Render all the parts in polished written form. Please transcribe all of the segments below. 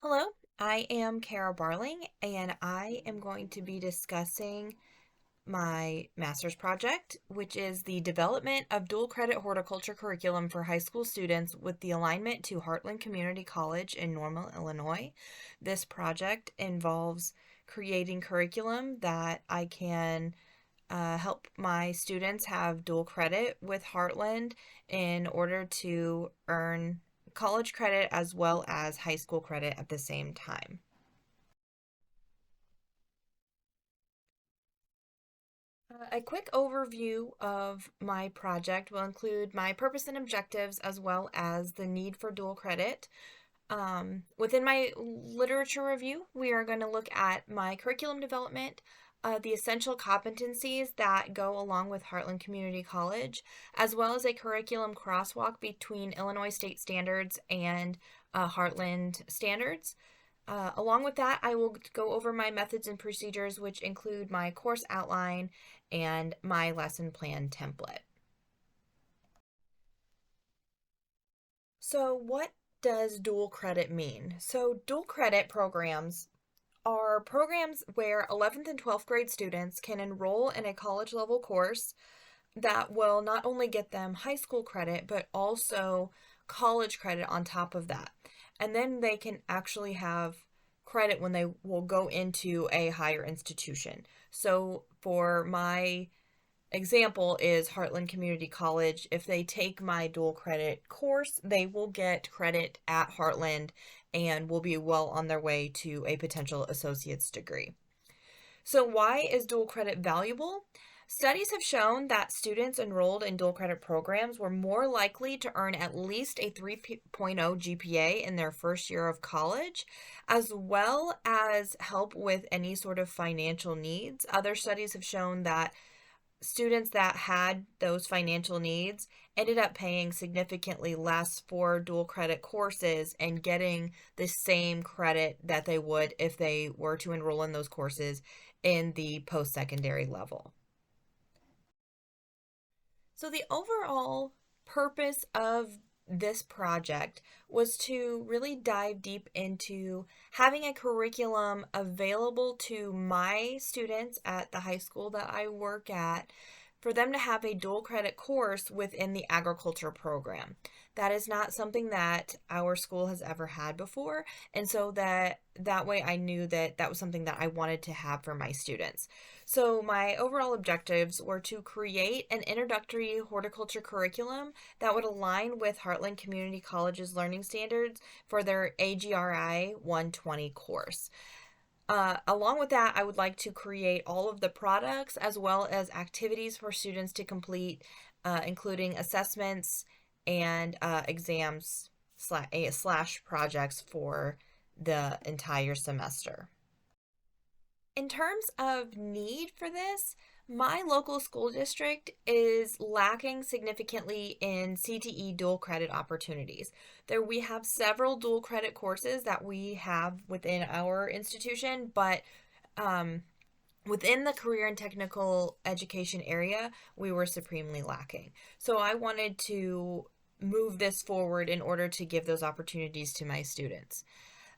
Hello, I am Kara Barling, and I am going to be discussing my master's project, which is the development of dual credit horticulture curriculum for high school students with the alignment to Heartland Community College in Normal, Illinois. This project involves creating curriculum that I can help my students have dual credit with Heartland in order to earn college credit as well as high school credit at the same time. A quick overview of my project will include my purpose and objectives as well as the need for dual credit. Within my literature review, we are going to look at my curriculum development, the essential competencies that go along with Heartland Community College, as well as a curriculum crosswalk between Illinois state standards and Heartland standards. Along with that, I will go over my methods and procedures, which include my course outline and my lesson plan template. So, what does dual credit mean? So, dual credit programs are programs where 11th and 12th grade students can enroll in a college level course that will not only get them high school credit, but also college credit on top of that. And then they can actually have credit when they will go into a higher institution. So for my example is Heartland Community College. If they take my dual credit course, they will get credit at Heartland and will be well on their way to a potential associate's degree. So, why is dual credit valuable? Studies have shown that students enrolled in dual credit programs were more likely to earn at least a 3.0 GPA in their first year of college, as well as help with any sort of financial needs. Other studies have shown that students that had those financial needs ended up paying significantly less for dual credit courses and getting the same credit that they would if they were to enroll in those courses in the post secondary level. So, the overall purpose of this project was to really dive deep into having a curriculum available to my students at the high school that I work at for them to have a dual credit course within the agriculture program. That is not something that our school has ever had before, and so that way I knew that that was something that I wanted to have for my students. So my overall objectives were to create an introductory horticulture curriculum that would align with Heartland Community College's learning standards for their AGRI 120 course. Along with that, I would like to create all of the products as well as activities for students to complete, including assessments and exams slash projects for the entire semester. In terms of need for this, my local school district is lacking significantly in CTE dual credit opportunities. There we have several dual credit courses that we have within our institution, but um, within the career and technical education area, we were supremely lacking. So I wanted to move this forward in order to give those opportunities to my students.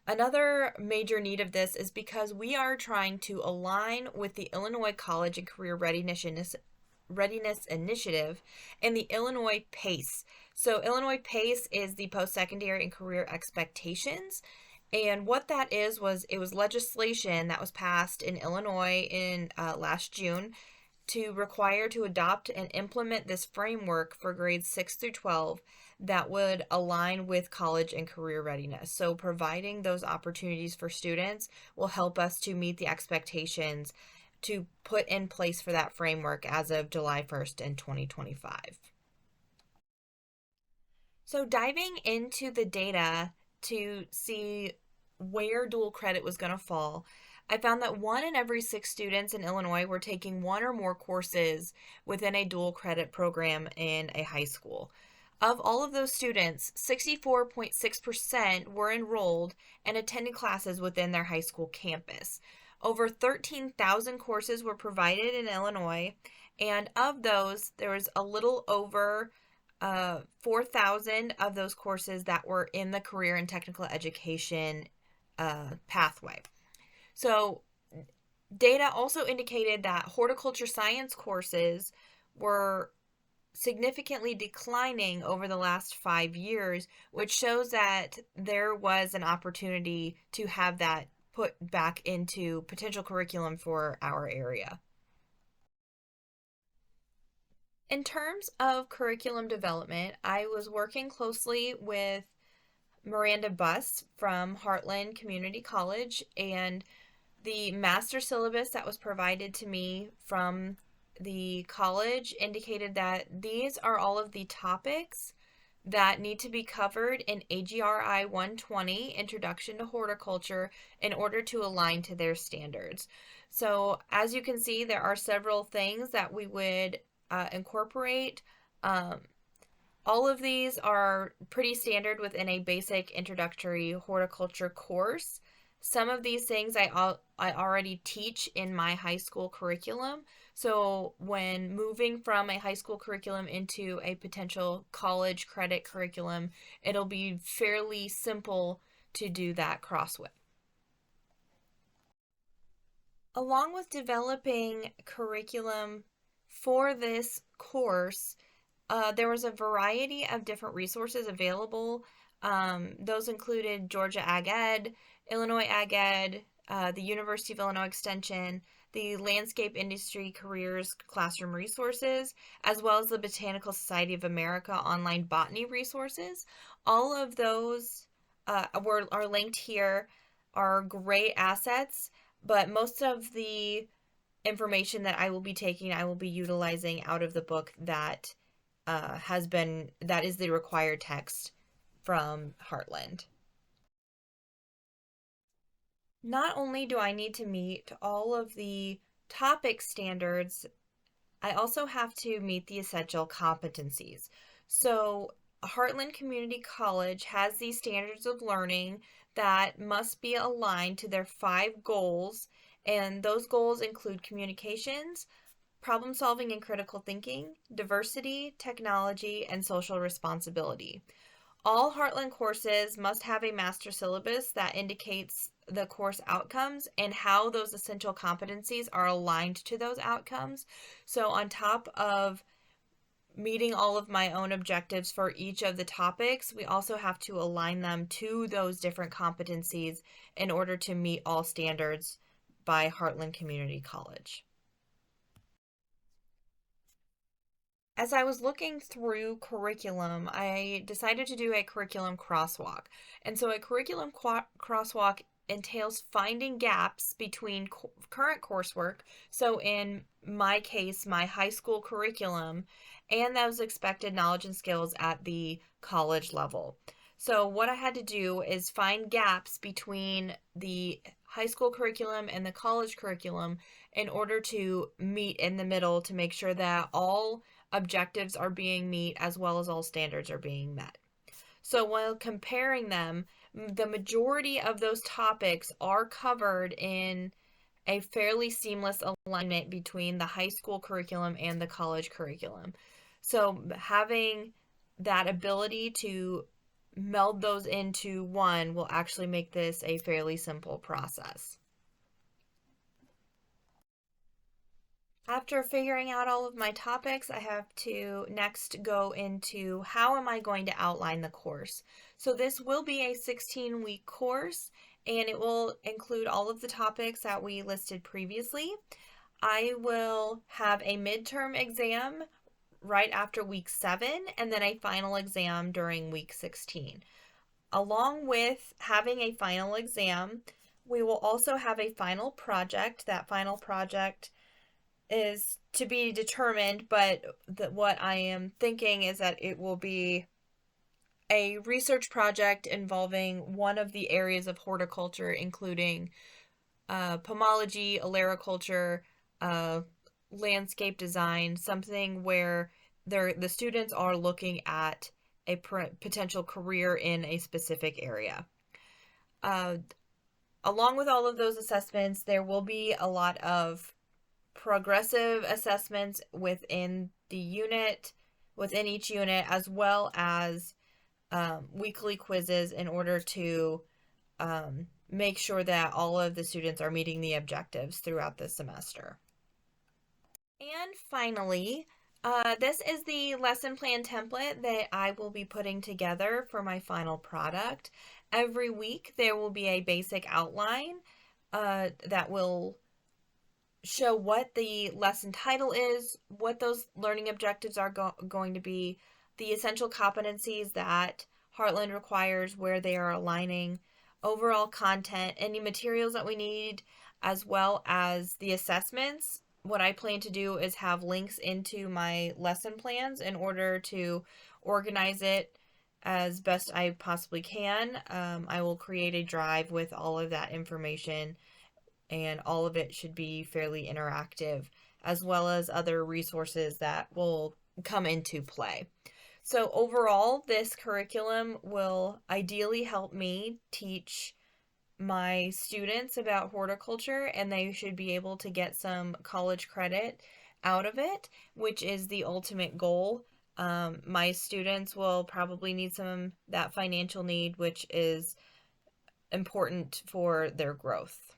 Another major need of this is because we are trying to align with the Illinois College and Career Readiness Initiative and the Illinois PACE. So, Illinois PACE is the post secondary and career expectations. And what that is was it was legislation that was passed in Illinois in last June to require to adopt and implement this framework for grades 6 through 12 that would align with college and career readiness. So, providing those opportunities for students will help us to meet the expectations to put in place for that framework as of July 1st in 2025. So, diving into the data to see where dual credit was going to fall, I found that 1 in every 6 students in Illinois were taking one or more courses within a dual credit program in a high school. Of all of those students, 64.6% were enrolled and attended classes within their high school campus. Over 13,000 courses were provided in Illinois, and of those, there was a little over 4,000 of those courses that were in the career and technical education pathway. So, data also indicated that horticulture science courses were significantly declining over the last 5 years, which shows that there was an opportunity to have that put back into potential curriculum for our area. In terms of curriculum development, I was working closely with Miranda Buss from Heartland Community College, and the master syllabus that was provided to me from the college indicated that these are all of the topics that need to be covered in AGRI 120, Introduction to Horticulture, in order to align to their standards. So, as you can see, there are several things that we would incorporate. Um, all of these are pretty standard within a basic introductory horticulture course. Some of these things I already teach in my high school curriculum. So when moving from a high school curriculum into a potential college credit curriculum, it'll be fairly simple to do that cross with. Along with developing curriculum for this course, there was a variety of different resources available. Those included Georgia Ag Ed, Illinois Ag Ed, the University of Illinois Extension, the Landscape Industry Careers Classroom Resources, as well as the Botanical Society of America online botany resources. All of those are linked here, are great assets, but most of the information that I will be taking, I will be utilizing out of the book that that is the required text from Heartland. Not only do I need to meet all of the topic standards, I also have to meet the essential competencies. So, Heartland Community College has these standards of learning that must be aligned to their 5 goals, and those goals include communications, problem solving and critical thinking, diversity, technology, and social responsibility. All Heartland courses must have a master syllabus that indicates the course outcomes and how those essential competencies are aligned to those outcomes. So, on top of meeting all of my own objectives for each of the topics, we also have to align them to those different competencies in order to meet all standards by Heartland Community College. As I was looking through curriculum, I decided to do a curriculum crosswalk. And so a curriculum crosswalk entails finding gaps between current coursework, so in my case, my high school curriculum, and those expected knowledge and skills at the college level. So what I had to do is find gaps between the high school curriculum and the college curriculum in order to meet in the middle to make sure that all objectives are being met as well as all standards are being met. So while comparing them, the majority of those topics are covered in a fairly seamless alignment between the high school curriculum and the college curriculum. So having that ability to meld those into one will actually make this a fairly simple process. After figuring out all of my topics, I have to next go into how am I going to outline the course. So this will be a 16-week course, and it will include all of the topics that we listed previously. I will have a midterm exam right after week 7, and then a final exam during week 16. Along with having a final exam, we will also have a final project. That final project is to be determined, but what I am thinking is that it will be a research project involving one of the areas of horticulture, including pomology, olericulture, landscape design, something where the students are looking at a potential career in a specific area. Along with all of those assessments, there will be a lot of progressive assessments within each unit, as well as weekly quizzes in order to make sure that all of the students are meeting the objectives throughout the semester. And finally, this is the lesson plan template that I will be putting together for my final product. Every week there will be a basic outline that will show what the lesson title is, what those learning objectives are going to be, the essential competencies that Heartland requires, where they are aligning, overall content, any materials that we need, as well as the assessments. What I plan to do is have links into my lesson plans in order to organize it as best I possibly can. I will create a drive with all of that information, and all of it should be fairly interactive, as well as other resources that will come into play. So, overall, this curriculum will ideally help me teach my students about horticulture, and they should be able to get some college credit out of it, which is the ultimate goal. My students will probably need that financial need, which is important for their growth.